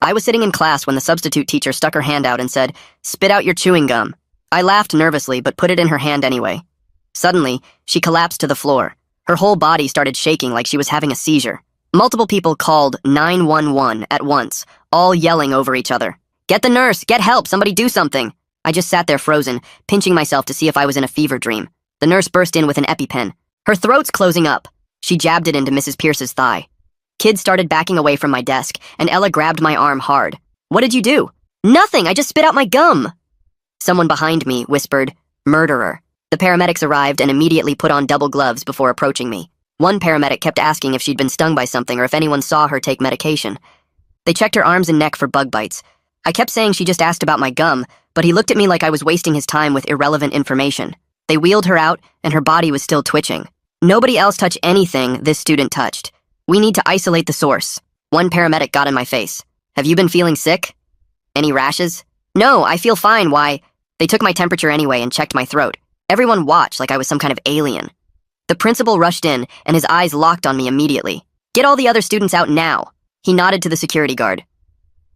I was sitting in class when the substitute teacher stuck her hand out and said, "Spit out your chewing gum." I laughed nervously, but put it in her hand anyway. Suddenly, she collapsed to the floor. Her whole body started shaking like she was having a seizure. Multiple people called 911 at once, all yelling over each other. "Get the nurse! Get help! Somebody do something!" I just sat there frozen, pinching myself to see if I was in a fever dream. The nurse burst in with an EpiPen. Her throat's closing up. She jabbed it into Mrs. Pierce's thigh. Kids started backing away from my desk, and Ella grabbed my arm hard. "What did you do?" "Nothing! I just spit out my gum!" Someone behind me whispered, "Murderer." The paramedics arrived and immediately put on double gloves before approaching me. One paramedic kept asking if she'd been stung by something or if anyone saw her take medication. They checked her arms and neck for bug bites. I kept saying she just asked about my gum, but he looked at me like I was wasting his time with irrelevant information. They wheeled her out, and her body was still twitching. Nobody else touched anything this student touched. "We need to isolate the source." One paramedic got in my face. "Have you been feeling sick? Any rashes?" "No, I feel fine, why?" They took my temperature anyway and checked my throat. Everyone watched like I was some kind of alien. The principal rushed in, and his eyes locked on me immediately. "Get all the other students out now." He nodded to the security guard.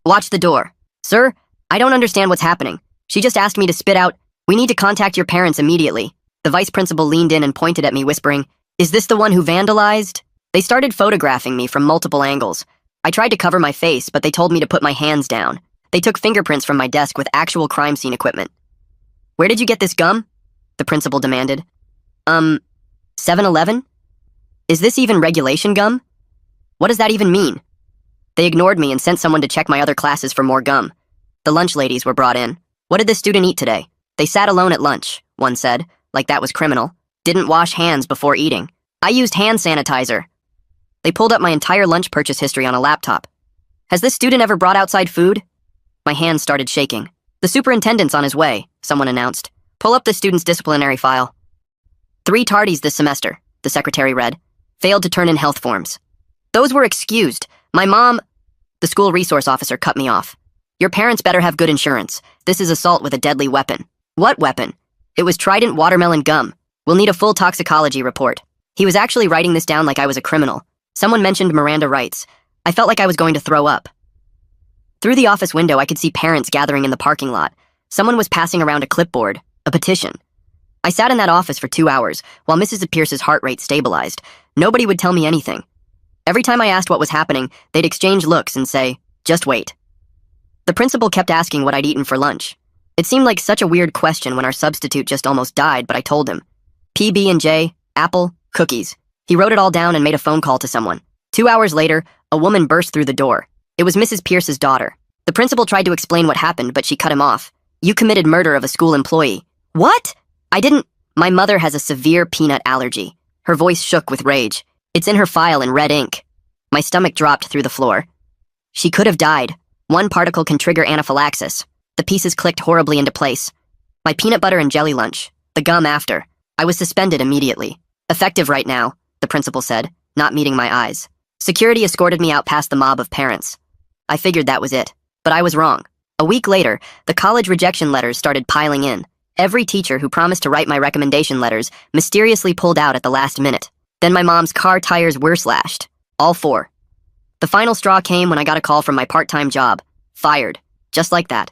"Watch the door." "Sir, I don't understand what's happening. She just asked me to spit out. We need to contact your parents immediately." The vice principal leaned in and pointed at me, whispering, "Is this the one who vandalized?" They started photographing me from multiple angles. I tried to cover my face, but they told me to put my hands down. They took fingerprints from my desk with actual crime scene equipment. "Where did you get this gum?" the principal demanded. 7-Eleven? Is this even regulation gum? What does that even mean?" They ignored me and sent someone to check my other classes for more gum. The lunch ladies were brought in. "What did this student eat today?" "They sat alone at lunch," one said, like that was criminal. "Didn't wash hands before eating." "I used hand sanitizer." They pulled up my entire lunch purchase history on a laptop. "Has this student ever brought outside food?" My hands started shaking. "The superintendent's on his way," someone announced. "Pull up the student's disciplinary file." 3 tardies this semester," the secretary read. "Failed to turn in health forms." "Those were excused. My mom—" The school resource officer cut me off. "Your parents better have good insurance. This is assault with a deadly weapon." "What weapon?" "It was Trident watermelon gum. We'll need a full toxicology report." He was actually writing this down like I was a criminal. Someone mentioned Miranda rights. I felt like I was going to throw up. Through the office window, I could see parents gathering in the parking lot. Someone was passing around a clipboard, a petition. I sat in that office for 2 hours, while Mrs. Pierce's heart rate stabilized. Nobody would tell me anything. Every time I asked what was happening, they'd exchange looks and say, "Just wait." The principal kept asking what I'd eaten for lunch. It seemed like such a weird question when our substitute just almost died, but I told him. PB&J, apple, cookies. He wrote it all down and made a phone call to someone. 2 hours later, a woman burst through the door. It was Mrs. Pierce's daughter. The principal tried to explain what happened, but she cut him off. "You committed murder of a school employee." "What?" "I didn't. My mother has a severe peanut allergy." Her voice shook with rage. "It's in her file in red ink." My stomach dropped through the floor. She could have died. One particle can trigger anaphylaxis. The pieces clicked horribly into place. My peanut butter and jelly lunch. The gum after. I was suspended immediately. "Effective right now," the principal said, not meeting my eyes. Security escorted me out past the mob of parents. I figured that was it, but I was wrong. A week later, the college rejection letters started piling in. Every teacher who promised to write my recommendation letters mysteriously pulled out at the last minute. Then my mom's car tires were slashed. All 4. The final straw came when I got a call from my part-time job. Fired. Just like that.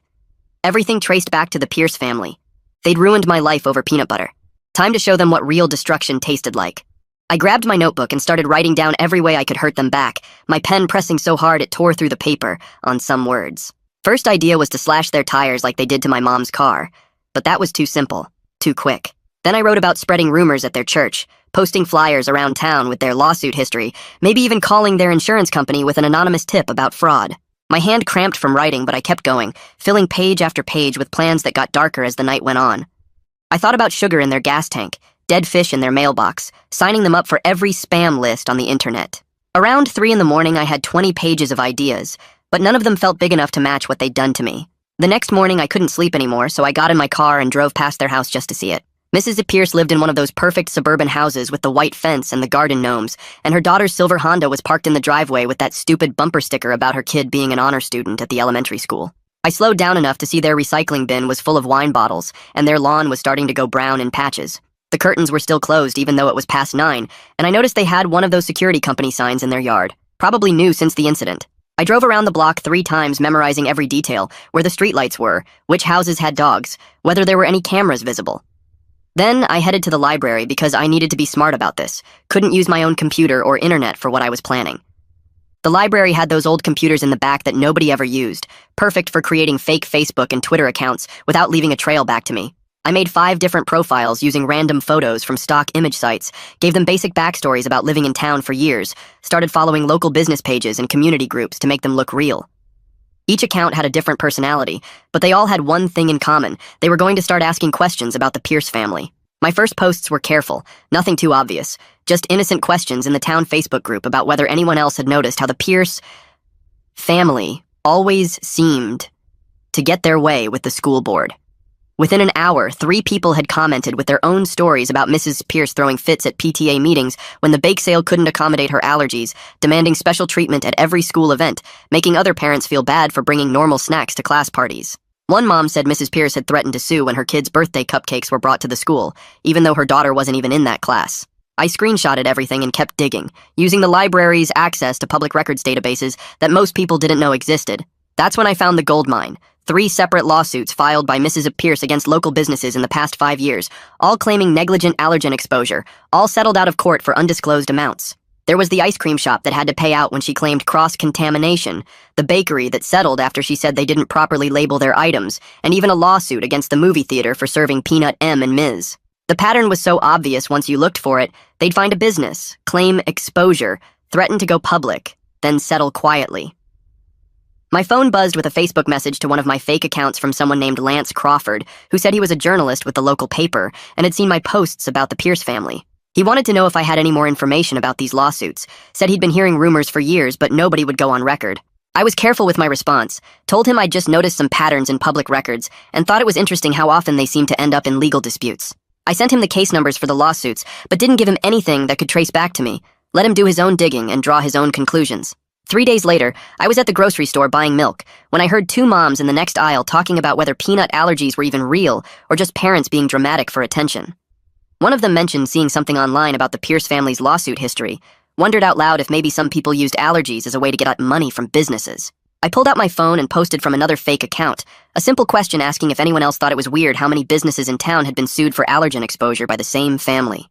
Everything traced back to the Pierce family. They'd ruined my life over peanut butter. Time to show them what real destruction tasted like. I grabbed my notebook and started writing down every way I could hurt them back, my pen pressing so hard it tore through the paper on some words. First idea was to slash their tires like they did to my mom's car, but that was too simple, too quick. Then I wrote about spreading rumors at their church, posting flyers around town with their lawsuit history, maybe even calling their insurance company with an anonymous tip about fraud. My hand cramped from writing, but I kept going, filling page after page with plans that got darker as the night went on. I thought about sugar in their gas tank, dead fish in their mailbox, signing them up for every spam list on the internet. Around 3 in the morning, I had 20 pages of ideas, but none of them felt big enough to match what they'd done to me. The next morning, I couldn't sleep anymore, so I got in my car and drove past their house just to see it. Mrs. Pierce lived in one of those perfect suburban houses with the white fence and the garden gnomes, and her daughter's silver Honda was parked in the driveway with that stupid bumper sticker about her kid being an honor student at the elementary school. I slowed down enough to see their recycling bin was full of wine bottles, and their lawn was starting to go brown in patches. The curtains were still closed even though it was past 9, and I noticed they had one of those security company signs in their yard, probably new since the incident. I drove around the block 3 times, memorizing every detail, where the streetlights were, which houses had dogs, whether there were any cameras visible. Then I headed to the library because I needed to be smart about this. Couldn't use my own computer or internet for what I was planning. The library had those old computers in the back that nobody ever used, perfect for creating fake Facebook and Twitter accounts without leaving a trail back to me. I made 5 different profiles using random photos from stock image sites, gave them basic backstories about living in town for years, started following local business pages and community groups to make them look real. Each account had a different personality, but they all had one thing in common. They were going to start asking questions about the Pierce family. My first posts were careful, nothing too obvious, just innocent questions in the town Facebook group about whether anyone else had noticed how the Pierce family always seemed to get their way with the school board. Within an hour, 3 people had commented with their own stories about Mrs. Pierce throwing fits at PTA meetings when the bake sale couldn't accommodate her allergies, demanding special treatment at every school event, making other parents feel bad for bringing normal snacks to class parties. One mom said Mrs. Pierce had threatened to sue when her kids' birthday cupcakes were brought to the school, even though her daughter wasn't even in that class. I screenshotted everything and kept digging, using the library's access to public records databases that most people didn't know existed. That's when I found the gold mine. 3 separate lawsuits filed by Mrs. Pierce against local businesses in the past 5 years, all claiming negligent allergen exposure, all settled out of court for undisclosed amounts. There was the ice cream shop that had to pay out when she claimed cross-contamination, the bakery that settled after she said they didn't properly label their items, and even a lawsuit against the movie theater for serving Peanut M and Ms. The pattern was so obvious once you looked for it, they'd find a business, claim exposure, threaten to go public, then settle quietly. My phone buzzed with a Facebook message to one of my fake accounts from someone named Lance Crawford, who said he was a journalist with the local paper and had seen my posts about the Pierce family. He wanted to know if I had any more information about these lawsuits, said he'd been hearing rumors for years, but nobody would go on record. I was careful with my response, told him I'd just noticed some patterns in public records, and thought it was interesting how often they seemed to end up in legal disputes. I sent him the case numbers for the lawsuits, but didn't give him anything that could trace back to me, let him do his own digging and draw his own conclusions. 3 days later, I was at the grocery store buying milk when I heard 2 moms in the next aisle talking about whether peanut allergies were even real or just parents being dramatic for attention. One of them mentioned seeing something online about the Pierce family's lawsuit history, wondered out loud if maybe some people used allergies as a way to get at money from businesses. I pulled out my phone and posted from another fake account, a simple question asking if anyone else thought it was weird how many businesses in town had been sued for allergen exposure by the same family.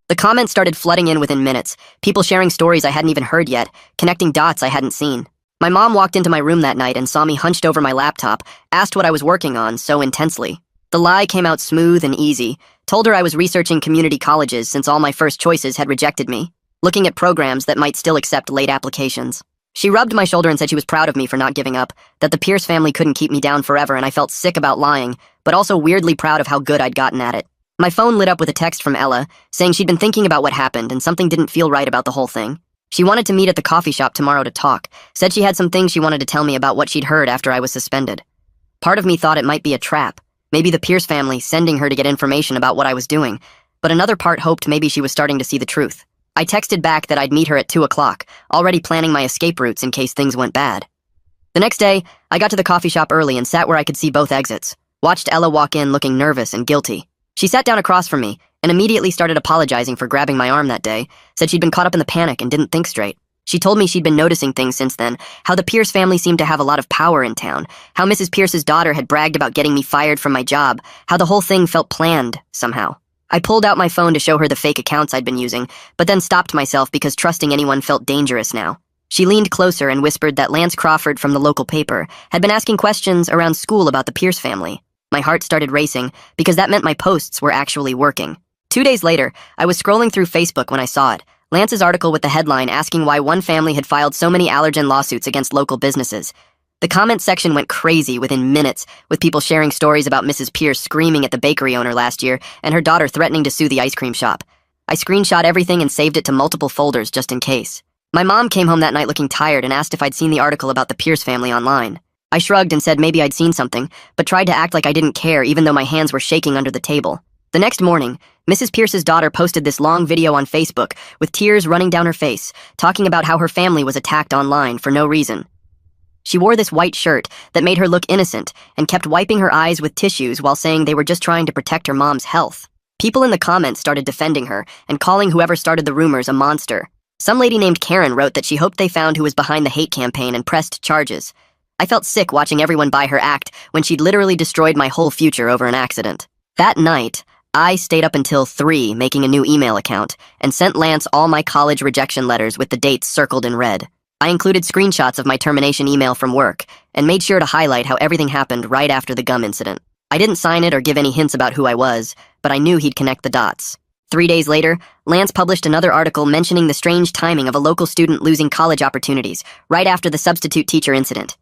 The comments started flooding in within minutes, people sharing stories I hadn't even heard yet, connecting dots I hadn't seen. My mom walked into my room that night and saw me hunched over my laptop, asked what I was working on so intensely. The lie came out smooth and easy, told her I was researching community colleges since all my first choices had rejected me, looking at programs that might still accept late applications. She rubbed my shoulder and said she was proud of me for not giving up, that the Pierce family couldn't keep me down forever, and I felt sick about lying, but also weirdly proud of how good I'd gotten at it. My phone lit up with a text from Ella, saying she'd been thinking about what happened and something didn't feel right about the whole thing. She wanted to meet at the coffee shop tomorrow to talk, said she had some things she wanted to tell me about what she'd heard after I was suspended. Part of me thought it might be a trap, maybe the Pierce family sending her to get information about what I was doing, but another part hoped maybe she was starting to see the truth. I texted back that I'd meet her at 2 o'clock, already planning my escape routes in case things went bad. The next day, I got to the coffee shop early and sat where I could see both exits, watched Ella walk in looking nervous and guilty. She sat down across from me and immediately started apologizing for grabbing my arm that day, said she'd been caught up in the panic and didn't think straight. She told me she'd been noticing things since then, how the Pierce family seemed to have a lot of power in town, how Mrs. Pierce's daughter had bragged about getting me fired from my job, how the whole thing felt planned, somehow. I pulled out my phone to show her the fake accounts I'd been using, but then stopped myself because trusting anyone felt dangerous now. She leaned closer and whispered that Lance Crawford from the local paper had been asking questions around school about the Pierce family. My heart started racing because that meant my posts were actually working. 2 days later, I was scrolling through Facebook when I saw it. Lance's article with the headline asking why one family had filed so many allergen lawsuits against local businesses. The comment section went crazy within minutes, with people sharing stories about Mrs. Pierce screaming at the bakery owner last year and her daughter threatening to sue the ice cream shop. I screenshot everything and saved it to multiple folders just in case. My mom came home that night looking tired and asked if I'd seen the article about the Pierce family online. I shrugged and said maybe I'd seen something, but tried to act like I didn't care even though my hands were shaking under the table. The next morning, Mrs. Pierce's daughter posted this long video on Facebook with tears running down her face, talking about how her family was attacked online for no reason. She wore this white shirt that made her look innocent and kept wiping her eyes with tissues while saying they were just trying to protect her mom's health. People in the comments started defending her and calling whoever started the rumors a monster. Some lady named Karen wrote that she hoped they found who was behind the hate campaign and pressed charges. I felt sick watching everyone buy her act when she'd literally destroyed my whole future over an accident. That night, I stayed up until 3 making a new email account and sent Lance all my college rejection letters with the dates circled in red. I included screenshots of my termination email from work and made sure to highlight how everything happened right after the gum incident. I didn't sign it or give any hints about who I was, but I knew he'd connect the dots. 3 days later, Lance published another article mentioning the strange timing of a local student losing college opportunities right after the substitute teacher incident.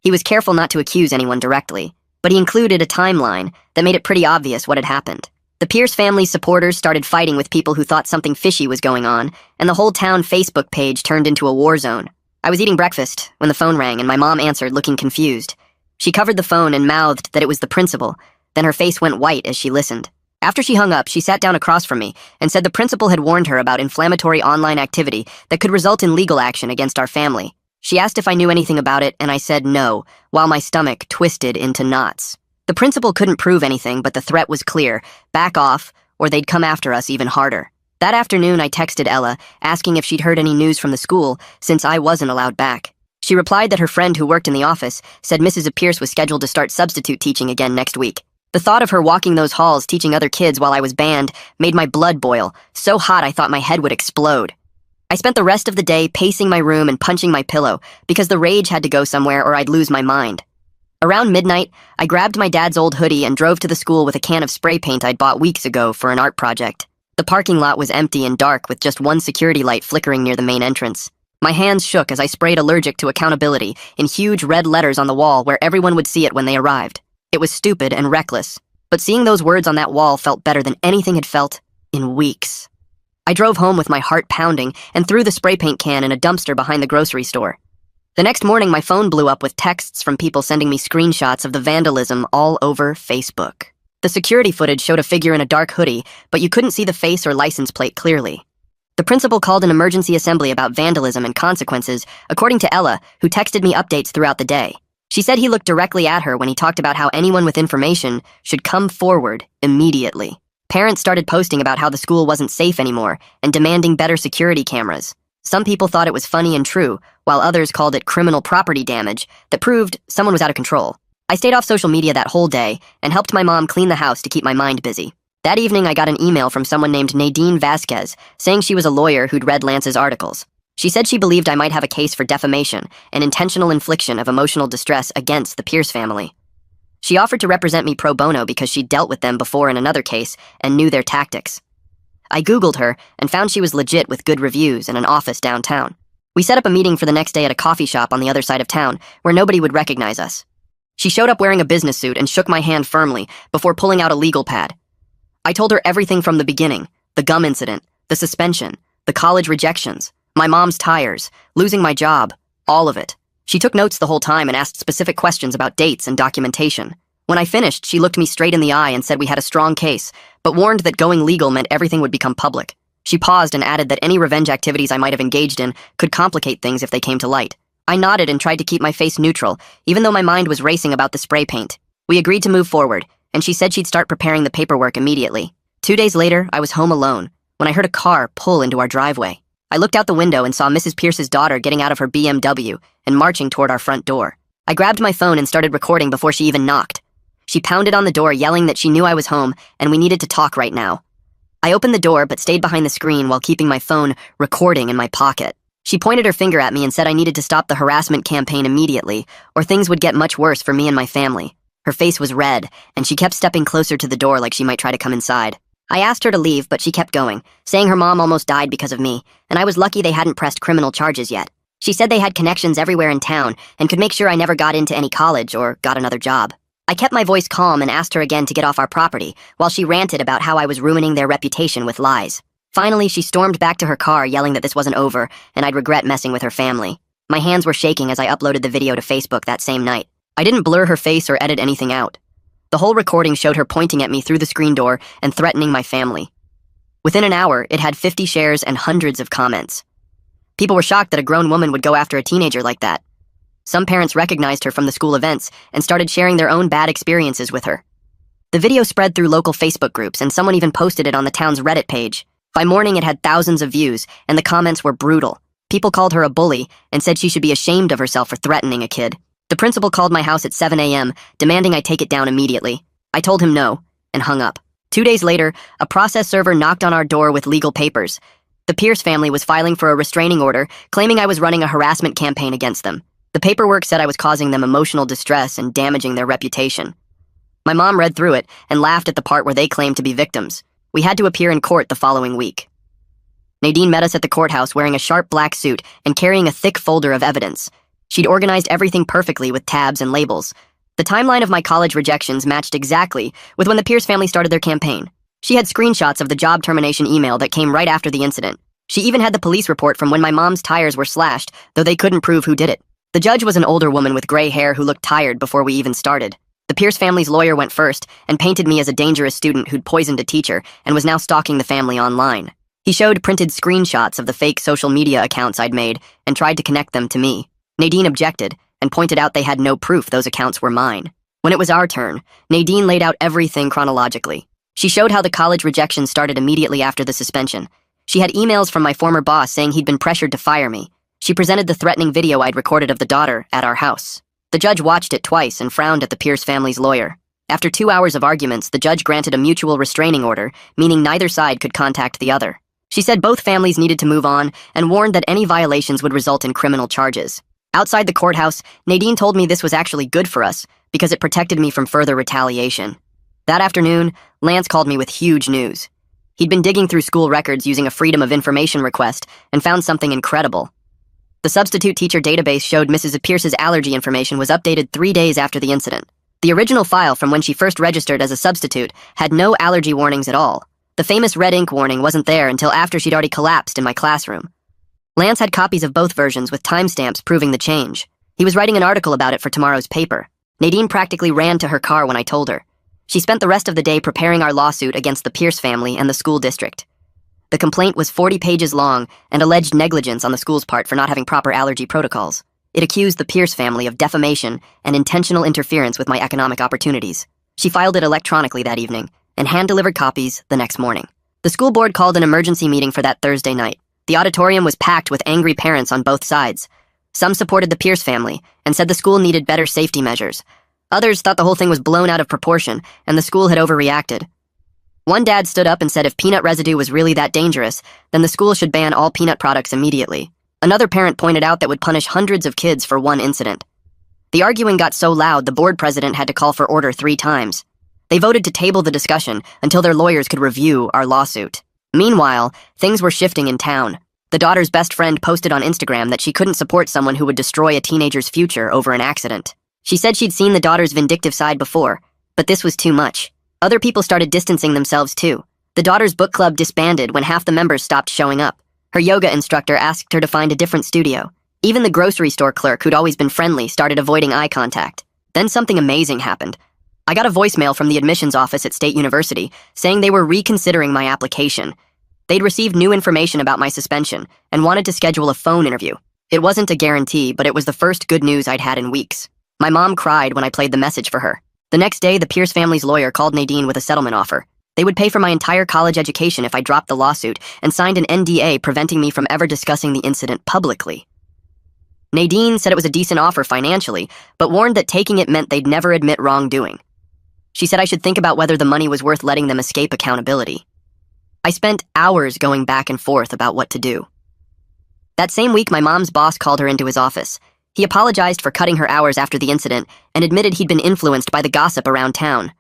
He was careful not to accuse anyone directly, but he included a timeline that made it pretty obvious what had happened. The Pierce family's supporters started fighting with people who thought something fishy was going on, and the whole town Facebook page turned into a war zone. I was eating breakfast when the phone rang and my mom answered, looking confused. She covered the phone and mouthed that it was the principal, then her face went white as she listened. After she hung up, she sat down across from me and said the principal had warned her about inflammatory online activity that could result in legal action against our family. She asked if I knew anything about it, and I said no, while my stomach twisted into knots. The principal couldn't prove anything, but the threat was clear: back off, or they'd come after us even harder. That afternoon, I texted Ella, asking if she'd heard any news from the school, since I wasn't allowed back. She replied that her friend who worked in the office said Mrs. Pierce was scheduled to start substitute teaching again next week. The thought of her walking those halls teaching other kids while I was banned made my blood boil, so hot I thought my head would explode. I spent the rest of the day pacing my room and punching my pillow because the rage had to go somewhere or I'd lose my mind. Around midnight, I grabbed my dad's old hoodie and drove to the school with a can of spray paint I'd bought weeks ago for an art project. The parking lot was empty and dark with just one security light flickering near the main entrance. My hands shook as I sprayed "Allergic to Accountability" in huge red letters on the wall where everyone would see it when they arrived. It was stupid and reckless, but seeing those words on that wall felt better than anything had felt in weeks. I drove home with my heart pounding and threw the spray paint can in a dumpster behind the grocery store. The next morning, my phone blew up with texts from people sending me screenshots of the vandalism all over Facebook. The security footage showed a figure in a dark hoodie, but you couldn't see the face or license plate clearly. The principal called an emergency assembly about vandalism and consequences, according to Ella, who texted me updates throughout the day. She said he looked directly at her when he talked about how anyone with information should come forward immediately. Parents started posting about how the school wasn't safe anymore and demanding better security cameras. Some people thought it was funny and true, while others called it criminal property damage that proved someone was out of control. I stayed off social media that whole day and helped my mom clean the house to keep my mind busy. That evening, I got an email from someone named Nadine Vasquez saying she was a lawyer who'd read Lance's articles. She said she believed I might have a case for defamation and intentional infliction of emotional distress against the Pierce family. She offered to represent me pro bono because she'd dealt with them before in another case and knew their tactics. I Googled her and found she was legit with good reviews and an office downtown. We set up a meeting for the next day at a coffee shop on the other side of town where nobody would recognize us. She showed up wearing a business suit and shook my hand firmly before pulling out a legal pad. I told her everything from the beginning: the gum incident, the suspension, the college rejections, my mom's tires, losing my job, all of it. She took notes the whole time and asked specific questions about dates and documentation. When I finished, she looked me straight in the eye and said we had a strong case, but warned that going legal meant everything would become public. She paused and added that any revenge activities I might have engaged in could complicate things if they came to light. I nodded and tried to keep my face neutral, even though my mind was racing about the spray paint. We agreed to move forward, and she said she'd start preparing the paperwork immediately. 2 days later, I was home alone when I heard a car pull into our driveway. I looked out the window and saw Mrs. Pierce's daughter getting out of her BMW and marching toward our front door. I grabbed my phone and started recording before she even knocked. She pounded on the door, yelling that she knew I was home and we needed to talk right now. I opened the door but stayed behind the screen while keeping my phone recording in my pocket. She pointed her finger at me and said I needed to stop the harassment campaign immediately, or things would get much worse for me and my family. Her face was red, and she kept stepping closer to the door like she might try to come inside. I asked her to leave, but she kept going, saying her mom almost died because of me, and I was lucky they hadn't pressed criminal charges yet. She said they had connections everywhere in town and could make sure I never got into any college or got another job. I kept my voice calm and asked her again to get off our property, while she ranted about how I was ruining their reputation with lies. Finally, she stormed back to her car, yelling that this wasn't over and I'd regret messing with her family. My hands were shaking as I uploaded the video to Facebook that same night. I didn't blur her face or edit anything out. The whole recording showed her pointing at me through the screen door and threatening my family. Within an hour, it had 50 shares and hundreds of comments. People were shocked that a grown woman would go after a teenager like that. Some parents recognized her from the school events and started sharing their own bad experiences with her. The video spread through local Facebook groups, and someone even posted it on the town's Reddit page. By morning, it had thousands of views, and the comments were brutal. People called her a bully and said she should be ashamed of herself for threatening a kid. The principal called my house at 7 a.m., demanding I take it down immediately. I told him no, and hung up. 2 days later, a process server knocked on our door with legal papers. The Pierce family was filing for a restraining order, claiming I was running a harassment campaign against them. The paperwork said I was causing them emotional distress and damaging their reputation. My mom read through it and laughed at the part where they claimed to be victims. We had to appear in court the following week. Nadine met us at the courthouse wearing a sharp black suit and carrying a thick folder of evidence. She'd organized everything perfectly with tabs and labels. The timeline of my college rejections matched exactly with when the Pierce family started their campaign. She had screenshots of the job termination email that came right after the incident. She even had the police report from when my mom's tires were slashed, though they couldn't prove who did it. The judge was an older woman with gray hair who looked tired before we even started. The Pierce family's lawyer went first and painted me as a dangerous student who'd poisoned a teacher and was now stalking the family online. He showed printed screenshots of the fake social media accounts I'd made and tried to connect them to me. Nadine objected and pointed out they had no proof those accounts were mine. When it was our turn, Nadine laid out everything chronologically. She showed how the college rejection started immediately after the suspension. She had emails from my former boss saying he'd been pressured to fire me. She presented the threatening video I'd recorded of the daughter at our house. The judge watched it twice and frowned at the Pierce family's lawyer. After 2 hours of arguments, the judge granted a mutual restraining order, meaning neither side could contact the other. She said both families needed to move on and warned that any violations would result in criminal charges. Outside the courthouse, Nadine told me this was actually good for us because it protected me from further retaliation. That afternoon, Lance called me with huge news. He'd been digging through school records using a Freedom of Information request and found something incredible. The substitute teacher database showed Mrs. Pierce's allergy information was updated 3 days after the incident. The original file from when she first registered as a substitute had no allergy warnings at all. The famous red ink warning wasn't there until after she'd already collapsed in my classroom. Lance had copies of both versions with timestamps proving the change. He was writing an article about it for tomorrow's paper. Nadine practically ran to her car when I told her. She spent the rest of the day preparing our lawsuit against the Pierce family and the school district. The complaint was 40 pages long and alleged negligence on the school's part for not having proper allergy protocols. It accused the Pierce family of defamation and intentional interference with my economic opportunities. She filed it electronically that evening and hand-delivered copies the next morning. The school board called an emergency meeting for that Thursday night. The auditorium was packed with angry parents on both sides. Some supported the Pierce family and said the school needed better safety measures. Others thought the whole thing was blown out of proportion and the school had overreacted. One dad stood up and said if peanut residue was really that dangerous, then the school should ban all peanut products immediately. Another parent pointed out that would punish hundreds of kids for one incident. The arguing got so loud the board president had to call for order 3 times. They voted to table the discussion until their lawyers could review our lawsuit. Meanwhile, things were shifting in town. The daughter's best friend posted on Instagram that she couldn't support someone who would destroy a teenager's future over an accident. She said she'd seen the daughter's vindictive side before, but this was too much. Other people started distancing themselves too. The daughter's book club disbanded when half the members stopped showing up. Her yoga instructor asked her to find a different studio. Even the grocery store clerk, who'd always been friendly, started avoiding eye contact. Then something amazing happened. I got a voicemail from the admissions office at State University saying they were reconsidering my application. They'd received new information about my suspension and wanted to schedule a phone interview. It wasn't a guarantee, but it was the first good news I'd had in weeks. My mom cried when I played the message for her. The next day, the Pierce family's lawyer called Nadine with a settlement offer. They would pay for my entire college education if I dropped the lawsuit and signed an NDA preventing me from ever discussing the incident publicly. Nadine said it was a decent offer financially, but warned that taking it meant they'd never admit wrongdoing. She said I should think about whether the money was worth letting them escape accountability. I spent hours going back and forth about what to do. That same week, my mom's boss called her into his office. He apologized for cutting her hours after the incident and admitted he'd been influenced by the gossip around town.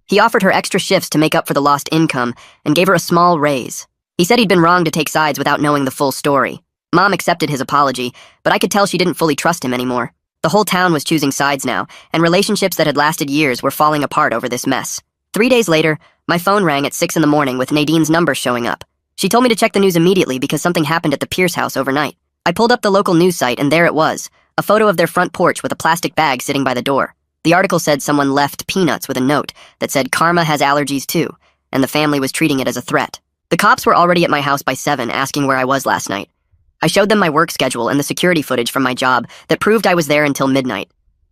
He offered her extra shifts to make up for the lost income and gave her a small raise. He said he'd been wrong to take sides without knowing the full story. Mom accepted his apology, but I could tell she didn't fully trust him anymore. The whole town was choosing sides now, and relationships that had lasted years were falling apart over this mess. 3 days later, my phone rang at 6 in the morning with Nadine's number showing up. She told me to check the news immediately because something happened at the Pierce house overnight. I pulled up the local news site and there it was, a photo of their front porch with a plastic bag sitting by the door. The article said someone left peanuts with a note that said Karma has allergies too, and the family was treating it as a threat. The cops were already at my house by 7 asking where I was last night. I showed them my work schedule and the security footage from my job that proved I was there until midnight.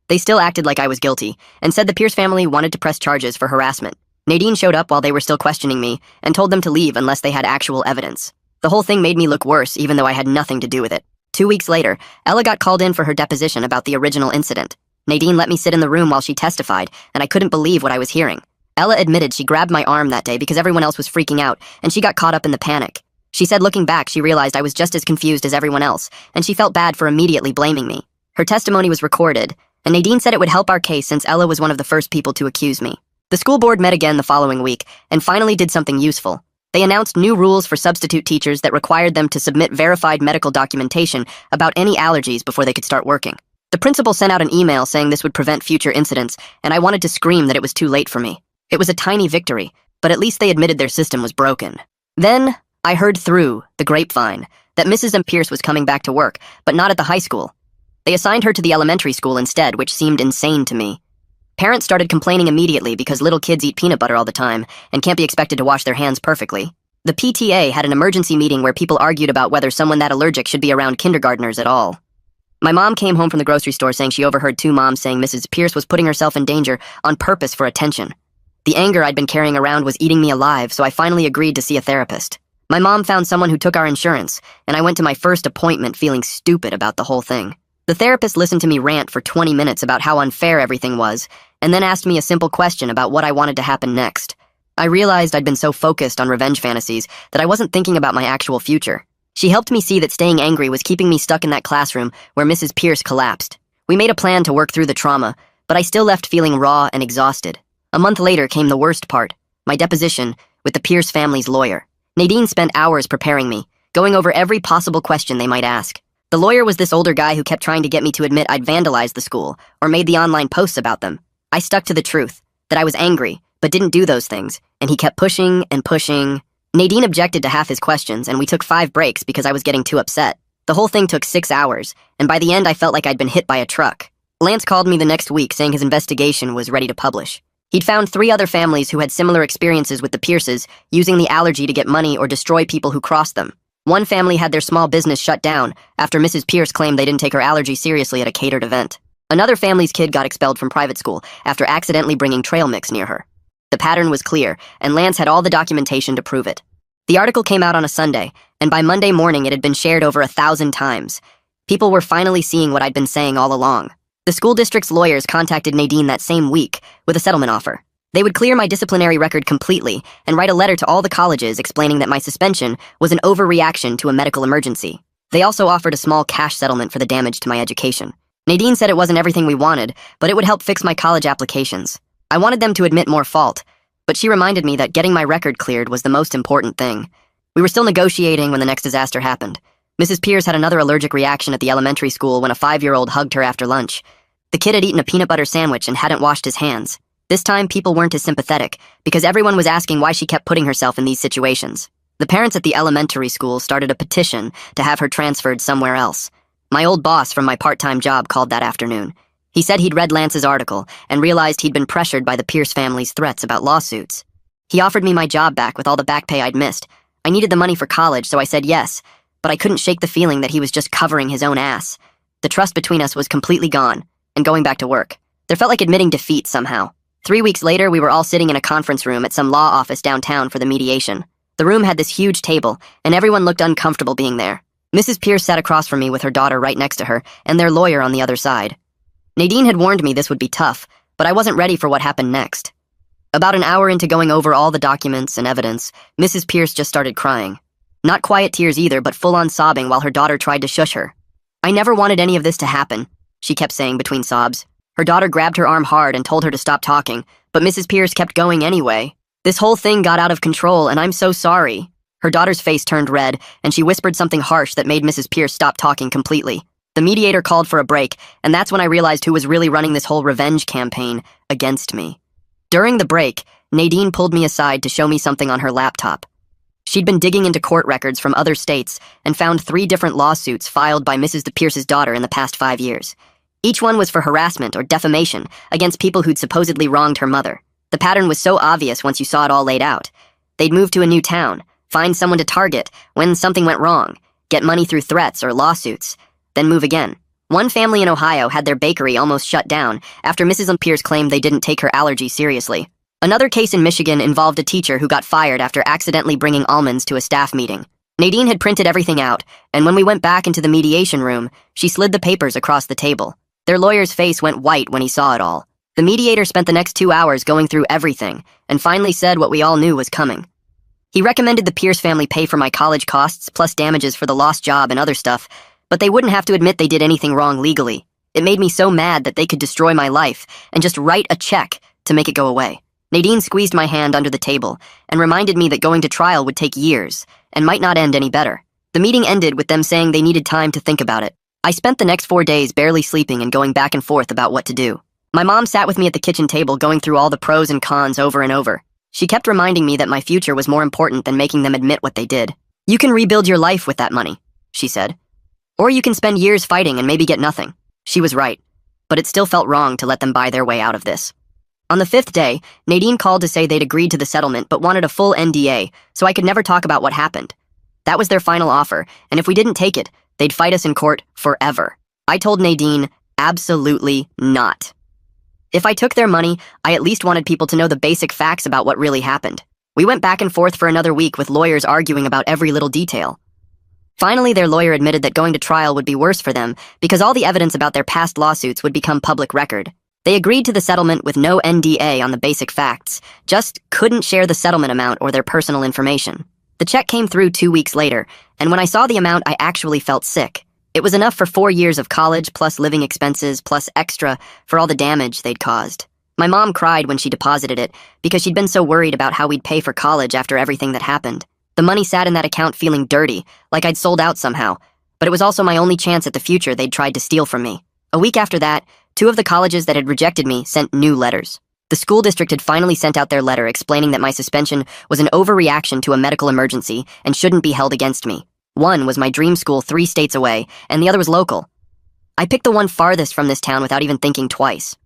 They still acted like I was guilty and said the Pierce family wanted to press charges for harassment. Nadine showed up while they were still questioning me and told them to leave unless they had actual evidence. The whole thing made me look worse, even though I had nothing to do with it. 2 weeks later, Ella got called in for her deposition about the original incident. Nadine let me sit in the room while she testified, and I couldn't believe what I was hearing. Ella admitted she grabbed my arm that day because everyone else was freaking out, and she got caught up in the panic. She said looking back, she realized I was just as confused as everyone else, and she felt bad for immediately blaming me. Her testimony was recorded, and Nadine said it would help our case since Ella was one of the first people to accuse me. The school board met again the following week, and finally did something useful. They announced new rules for substitute teachers that required them to submit verified medical documentation about any allergies before they could start working. The principal sent out an email saying this would prevent future incidents, and I wanted to scream that it was too late for me. It was a tiny victory, but at least they admitted their system was broken. Then, I heard through the grapevine that Mrs. M. Pierce was coming back to work, but not at the high school. They assigned her to the elementary school instead, which seemed insane to me. Parents started complaining immediately because little kids eat peanut butter all the time and can't be expected to wash their hands perfectly. The PTA had an emergency meeting where people argued about whether someone that allergic should be around kindergartners at all. My mom came home from the grocery store saying she overheard two moms saying Mrs. Pierce was putting herself in danger on purpose for attention. The anger I'd been carrying around was eating me alive, so I finally agreed to see a therapist. My mom found someone who took our insurance, and I went to my first appointment feeling stupid about the whole thing. The therapist listened to me rant for 20 minutes about how unfair everything was, and then asked me a simple question about what I wanted to happen next. I realized I'd been so focused on revenge fantasies that I wasn't thinking about my actual future. She helped me see that staying angry was keeping me stuck in that classroom where Mrs. Pierce collapsed. We made a plan to work through the trauma, but I still left feeling raw and exhausted. A month later came the worst part, my deposition with the Pierce family's lawyer. Nadine spent hours preparing me, going over every possible question they might ask. The lawyer was this older guy who kept trying to get me to admit I'd vandalized the school or made the online posts about them. I stuck to the truth, that I was angry, but didn't do those things, and he kept pushing and pushing. Nadine objected to half his questions, and we took 5 breaks because I was getting too upset. The whole thing took 6 hours, and by the end I felt like I'd been hit by a truck. Lance called me the next week saying his investigation was ready to publish. He'd found 3 other families who had similar experiences with the Pierces, using the allergy to get money or destroy people who crossed them. One family had their small business shut down after Mrs. Pierce claimed they didn't take her allergy seriously at a catered event. Another family's kid got expelled from private school after accidentally bringing trail mix near her. The pattern was clear, and Lance had all the documentation to prove it. The article came out on a Sunday, and by Monday morning it had been shared over 1,000 times. People were finally seeing what I'd been saying all along. The school district's lawyers contacted Nadine that same week with a settlement offer. They would clear my disciplinary record completely and write a letter to all the colleges explaining that my suspension was an overreaction to a medical emergency. They also offered a small cash settlement for the damage to my education. Nadine said it wasn't everything we wanted, but it would help fix my college applications. I wanted them to admit more fault, but she reminded me that getting my record cleared was the most important thing. We were still negotiating when the next disaster happened. Mrs. Pierce had another allergic reaction at the elementary school when a 5-year-old hugged her after lunch. The kid had eaten a peanut butter sandwich and hadn't washed his hands. This time, people weren't as sympathetic, because everyone was asking why she kept putting herself in these situations. The parents at the elementary school started a petition to have her transferred somewhere else. My old boss from my part-time job called that afternoon. He said he'd read Lance's article and realized he'd been pressured by the Pierce family's threats about lawsuits. He offered me my job back with all the back pay I'd missed. I needed the money for college, so I said yes, but I couldn't shake the feeling that he was just covering his own ass. The trust between us was completely gone, and going back to work. There felt like admitting defeat somehow. 3 weeks later, we were all sitting in a conference room at some law office downtown for the mediation. The room had this huge table, and everyone looked uncomfortable being there. Mrs. Pierce sat across from me with her daughter right next to her, and their lawyer on the other side. Nadine had warned me this would be tough, but I wasn't ready for what happened next. About an hour into going over all the documents and evidence, Mrs. Pierce just started crying. Not quiet tears either, but full-on sobbing while her daughter tried to shush her. "I never wanted any of this to happen," she kept saying between sobs. Her daughter grabbed her arm hard and told her to stop talking, but Mrs. Pierce kept going anyway. "This whole thing got out of control, and I'm so sorry." Her daughter's face turned red, and she whispered something harsh that made Mrs. Pierce stop talking completely. The mediator called for a break, and that's when I realized who was really running this whole revenge campaign against me. During the break, Nadine pulled me aside to show me something on her laptop. She'd been digging into court records from other states and found 3 different lawsuits filed by Mrs. Pierce's daughter in the past 5 years. Each one was for harassment or defamation against people who'd supposedly wronged her mother. The pattern was so obvious once you saw it all laid out. They'd move to a new town, find someone to target when something went wrong, get money through threats or lawsuits, then move again. One family in Ohio had their bakery almost shut down after Mrs. Pierce claimed they didn't take her allergy seriously. Another case in Michigan involved a teacher who got fired after accidentally bringing almonds to a staff meeting. Nadine had printed everything out, and when we went back into the mediation room, she slid the papers across the table. Their lawyer's face went white when he saw it all. The mediator spent the next 2 hours going through everything, and finally said what we all knew was coming. He recommended the Pierce family pay for my college costs, plus damages for the lost job and other stuff, but they wouldn't have to admit they did anything wrong legally. It made me so mad that they could destroy my life and just write a check to make it go away. Nadine squeezed my hand under the table and reminded me that going to trial would take years and might not end any better. The meeting ended with them saying they needed time to think about it. I spent the next 4 days barely sleeping and going back and forth about what to do. My mom sat with me at the kitchen table going through all the pros and cons over and over. She kept reminding me that my future was more important than making them admit what they did. "You can rebuild your life with that money," she said. "Or you can spend years fighting and maybe get nothing." She was right, but it still felt wrong to let them buy their way out of this. On the 5th day, Nadine called to say they'd agreed to the settlement but wanted a full NDA, so I could never talk about what happened. That was their final offer, and if we didn't take it, they'd fight us in court forever. I told Nadine, absolutely not. If I took their money, I at least wanted people to know the basic facts about what really happened. We went back and forth for another week with lawyers arguing about every little detail. Finally, their lawyer admitted that going to trial would be worse for them because all the evidence about their past lawsuits would become public record. They agreed to the settlement with no NDA on the basic facts, just couldn't share the settlement amount or their personal information. The check came through 2 weeks later, and when I saw the amount, I actually felt sick. It was enough for 4 years of college, plus living expenses, plus extra for all the damage they'd caused. My mom cried when she deposited it because she'd been so worried about how we'd pay for college after everything that happened. The money sat in that account feeling dirty, like I'd sold out somehow, but it was also my only chance at the future they'd tried to steal from me. A week after that, 2 of the colleges that had rejected me sent new letters. The school district had finally sent out their letter explaining that my suspension was an overreaction to a medical emergency and shouldn't be held against me. One was my dream school 3 states away, and the other was local. I picked the one farthest from this town without even thinking twice.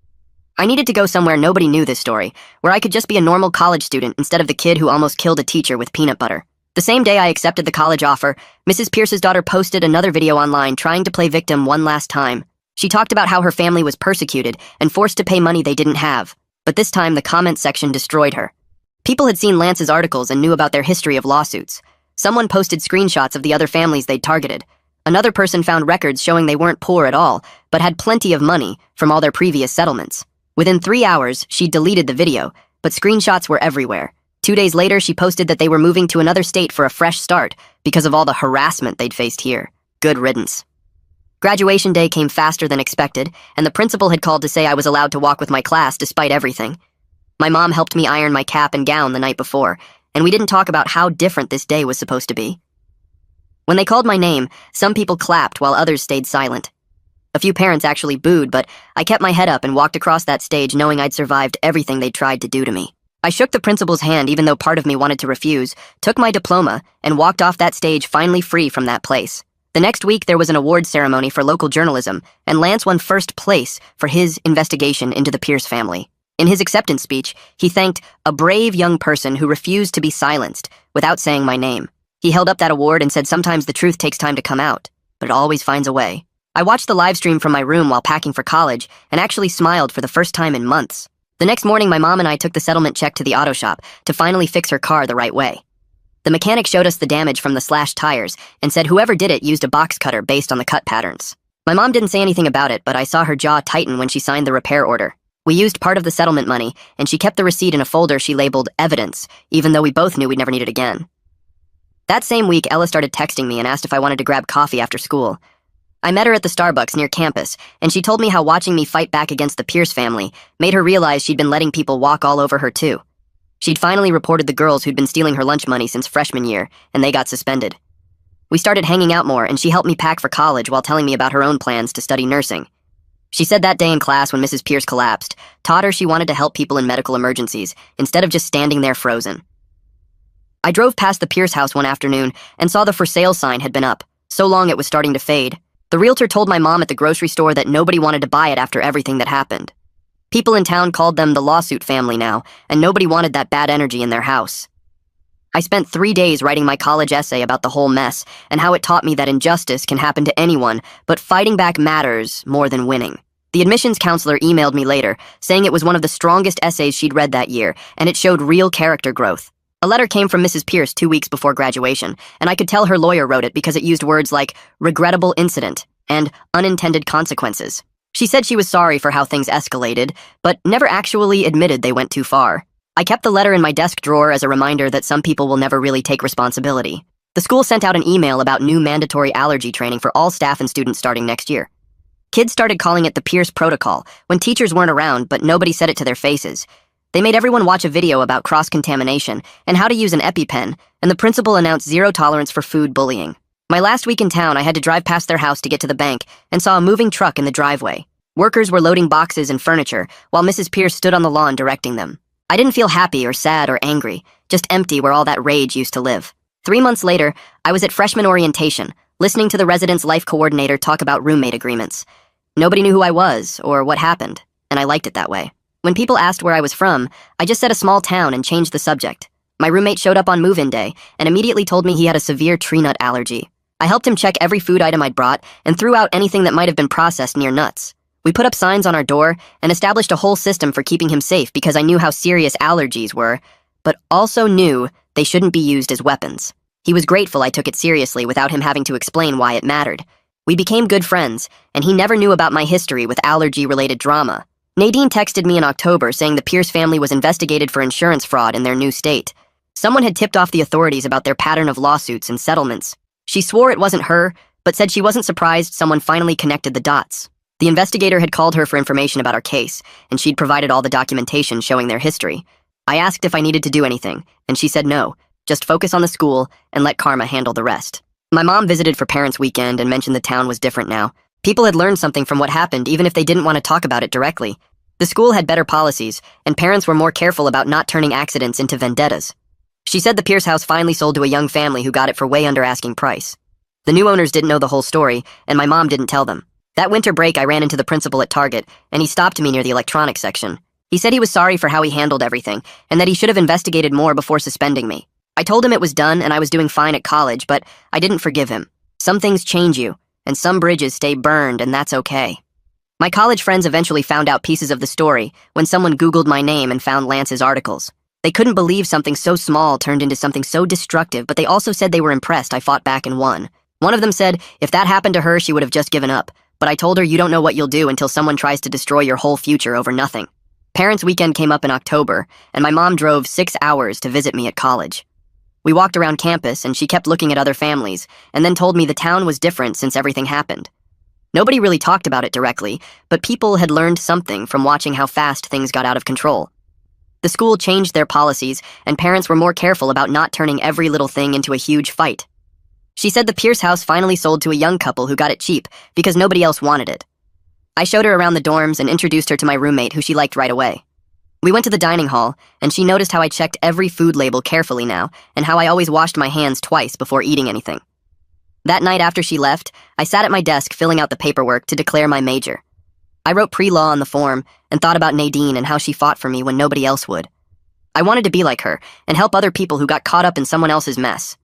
I needed to go somewhere nobody knew this story, where I could just be a normal college student instead of the kid who almost killed a teacher with peanut butter. The same day I accepted the college offer, Mrs. Pierce's daughter posted another video online trying to play victim one last time. She talked about how her family was persecuted and forced to pay money they didn't have, but this time the comment section destroyed her. People had seen Lance's articles and knew about their history of lawsuits. Someone posted screenshots of the other families they'd targeted. Another person found records showing they weren't poor at all, but had plenty of money from all their previous settlements. Within 3 hours, she deleted the video, but screenshots were everywhere. 2 days later, she posted that they were moving to another state for a fresh start because of all the harassment they'd faced here. Good riddance. Graduation day came faster than expected, and the principal had called to say I was allowed to walk with my class despite everything. My mom helped me iron my cap and gown the night before, and we didn't talk about how different this day was supposed to be. When they called my name, some people clapped while others stayed silent. A few parents actually booed, but I kept my head up and walked across that stage knowing I'd survived everything they'd tried to do to me. I shook the principal's hand even though part of me wanted to refuse, took my diploma, and walked off that stage finally free from that place. The next week, there was an award ceremony for local journalism, and Lance won first place for his investigation into the Pierce family. In his acceptance speech, he thanked a brave young person who refused to be silenced without saying my name. He held up that award and said sometimes the truth takes time to come out, but it always finds a way. I watched the live stream from my room while packing for college and actually smiled for the first time in months. The next morning, my mom and I took the settlement check to the auto shop to finally fix her car the right way. The mechanic showed us the damage from the slashed tires and said whoever did it used a box cutter based on the cut patterns. My mom didn't say anything about it, but I saw her jaw tighten when she signed the repair order. We used part of the settlement money, and she kept the receipt in a folder she labeled evidence, even though we both knew we'd never need it again. That same week, Ella started texting me and asked if I wanted to grab coffee after school. I met her at the Starbucks near campus, and she told me how watching me fight back against the Pierce family made her realize she'd been letting people walk all over her too. She'd finally reported the girls who'd been stealing her lunch money since freshman year, and they got suspended. We started hanging out more, and she helped me pack for college while telling me about her own plans to study nursing. She said that day in class when Mrs. Pierce collapsed, taught her she wanted to help people in medical emergencies, instead of just standing there frozen. I drove past the Pierce house one afternoon and saw the for sale sign had been up, so long it was starting to fade. The realtor told my mom at the grocery store that nobody wanted to buy it after everything that happened. People in town called them the lawsuit family now, and nobody wanted that bad energy in their house. I spent 3 days writing my college essay about the whole mess and how it taught me that injustice can happen to anyone, but fighting back matters more than winning. The admissions counselor emailed me later, saying it was one of the strongest essays she'd read that year, and it showed real character growth. A letter came from Mrs. Pierce 2 weeks before graduation, and I could tell her lawyer wrote it because it used words like regrettable incident and unintended consequences. She said she was sorry for how things escalated, but never actually admitted they went too far. I kept the letter in my desk drawer as a reminder that some people will never really take responsibility. The school sent out an email about new mandatory allergy training for all staff and students starting next year. Kids started calling it the Pierce Protocol when teachers weren't around, but nobody said it to their faces. They made everyone watch a video about cross-contamination and how to use an EpiPen, and the principal announced zero tolerance for food bullying. My last week in town, I had to drive past their house to get to the bank and saw a moving truck in the driveway. Workers were loading boxes and furniture, while Mrs. Pierce stood on the lawn directing them. I didn't feel happy or sad or angry, just empty where all that rage used to live. 3 months later, I was at freshman orientation, listening to the residence life coordinator talk about roommate agreements. Nobody knew who I was or what happened, and I liked it that way. When people asked where I was from, I just said a small town and changed the subject. My roommate showed up on move-in day and immediately told me he had a severe tree nut allergy. I helped him check every food item I'd brought and threw out anything that might have been processed near nuts. We put up signs on our door and established a whole system for keeping him safe because I knew how serious allergies were, but also knew they shouldn't be used as weapons. He was grateful I took it seriously without him having to explain why it mattered. We became good friends, and he never knew about my history with allergy-related drama. Nadine texted me in October saying the Pierce family was investigated for insurance fraud in their new state. Someone had tipped off the authorities about their pattern of lawsuits and settlements. She swore it wasn't her, but said she wasn't surprised someone finally connected the dots. The investigator had called her for information about our case, and she'd provided all the documentation showing their history. I asked if I needed to do anything, and she said no, just focus on the school and let karma handle the rest. My mom visited for Parents' Weekend and mentioned the town was different now. People had learned something from what happened, even if they didn't want to talk about it directly. The school had better policies, and parents were more careful about not turning accidents into vendettas. She said the Pierce house finally sold to a young family who got it for way under asking price. The new owners didn't know the whole story, and my mom didn't tell them. That winter break, I ran into the principal at Target, and he stopped me near the electronics section. He said he was sorry for how he handled everything, and that he should have investigated more before suspending me. I told him it was done and I was doing fine at college, but I didn't forgive him. Some things change you, and some bridges stay burned, and that's okay. My college friends eventually found out pieces of the story when someone Googled my name and found Lance's articles. They couldn't believe something so small turned into something so destructive, but they also said they were impressed I fought back and won. One of them said if that happened to her, she would have just given up, but I told her you don't know what you'll do until someone tries to destroy your whole future over nothing. Parents' Weekend came up in October, and my mom drove 6 hours to visit me at college. We walked around campus, and she kept looking at other families, and then told me the town was different since everything happened. Nobody really talked about it directly, but people had learned something from watching how fast things got out of control. The school changed their policies, and parents were more careful about not turning every little thing into a huge fight. She said the Pierce house finally sold to a young couple who got it cheap because nobody else wanted it. I showed her around the dorms and introduced her to my roommate, who she liked right away. We went to the dining hall, and she noticed how I checked every food label carefully now, and how I always washed my hands twice before eating anything. That night after she left, I sat at my desk filling out the paperwork to declare my major. I wrote pre-law on the form and thought about Nadine and how she fought for me when nobody else would. I wanted to be like her and help other people who got caught up in someone else's mess.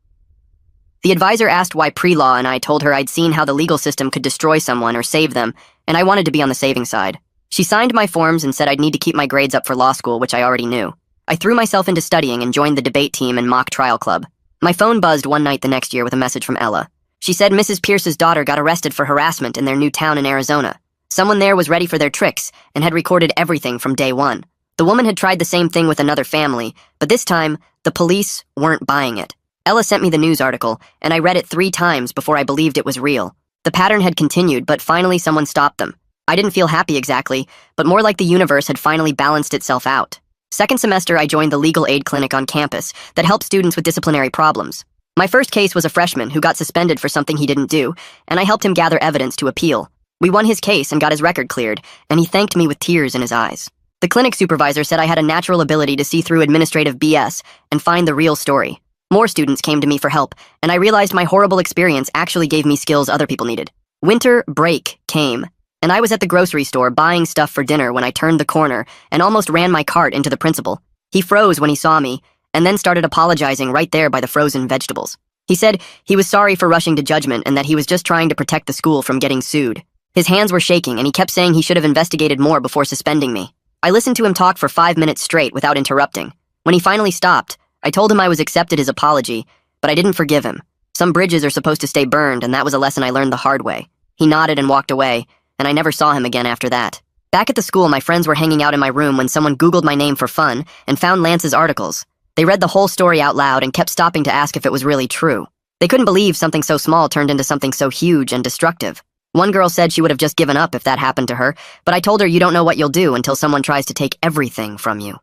The advisor asked why pre-law, and I told her I'd seen how the legal system could destroy someone or save them, and I wanted to be on the saving side. She signed my forms and said I'd need to keep my grades up for law school, which I already knew. I threw myself into studying and joined the debate team and mock trial club. My phone buzzed one night the next year with a message from Ella. She said Mrs. Pierce's daughter got arrested for harassment in their new town in Arizona. Someone there was ready for their tricks and had recorded everything from day one. The woman had tried the same thing with another family, but this time, the police weren't buying it. Ella sent me the news article, and I read it 3 times before I believed it was real. The pattern had continued, but finally someone stopped them. I didn't feel happy exactly, but more like the universe had finally balanced itself out. Second semester, I joined the legal aid clinic on campus that helped students with disciplinary problems. My first case was a freshman who got suspended for something he didn't do, and I helped him gather evidence to appeal. We won his case and got his record cleared, and he thanked me with tears in his eyes. The clinic supervisor said I had a natural ability to see through administrative BS and find the real story. More students came to me for help, and I realized my horrible experience actually gave me skills other people needed. Winter break came, and I was at the grocery store buying stuff for dinner when I turned the corner and almost ran my cart into the principal. He froze when he saw me, and then started apologizing right there by the frozen vegetables. He said he was sorry for rushing to judgment and that he was just trying to protect the school from getting sued. His hands were shaking, and he kept saying he should have investigated more before suspending me. I listened to him talk for 5 minutes straight without interrupting. When he finally stopped, I told him I was accepted his apology, but I didn't forgive him. Some bridges are supposed to stay burned, and that was a lesson I learned the hard way. He nodded and walked away, and I never saw him again after that. Back at the school, my friends were hanging out in my room when someone Googled my name for fun and found Lance's articles. They read the whole story out loud and kept stopping to ask if it was really true. They couldn't believe something so small turned into something so huge and destructive. One girl said she would have just given up if that happened to her, but I told her you don't know what you'll do until someone tries to take everything from you.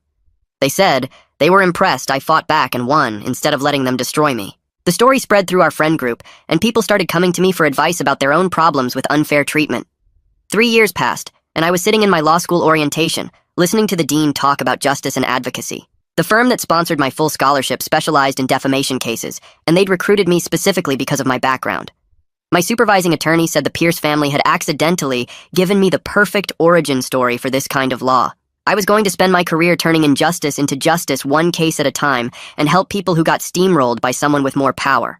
They said they were impressed I fought back and won instead of letting them destroy me. The story spread through our friend group, and people started coming to me for advice about their own problems with unfair treatment. 3 years passed, and I was sitting in my law school orientation, listening to the dean talk about justice and advocacy. The firm that sponsored my full scholarship specialized in defamation cases, and they'd recruited me specifically because of my background. My supervising attorney said the Pierce family had accidentally given me the perfect origin story for this kind of law. I was going to spend my career turning injustice into justice one case at a time and help people who got steamrolled by someone with more power.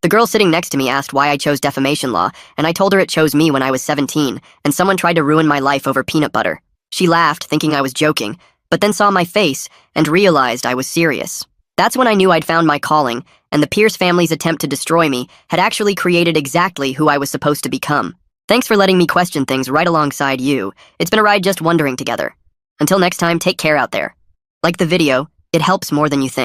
The girl sitting next to me asked why I chose defamation law, and I told her it chose me when I was 17, and someone tried to ruin my life over peanut butter. She laughed, thinking I was joking, but then saw my face and realized I was serious. That's when I knew I'd found my calling, and the Pierce family's attempt to destroy me had actually created exactly who I was supposed to become. Thanks for letting me question things right alongside you. It's been a ride just wondering together. Until next time, take care out there. Like the video, it helps more than you think.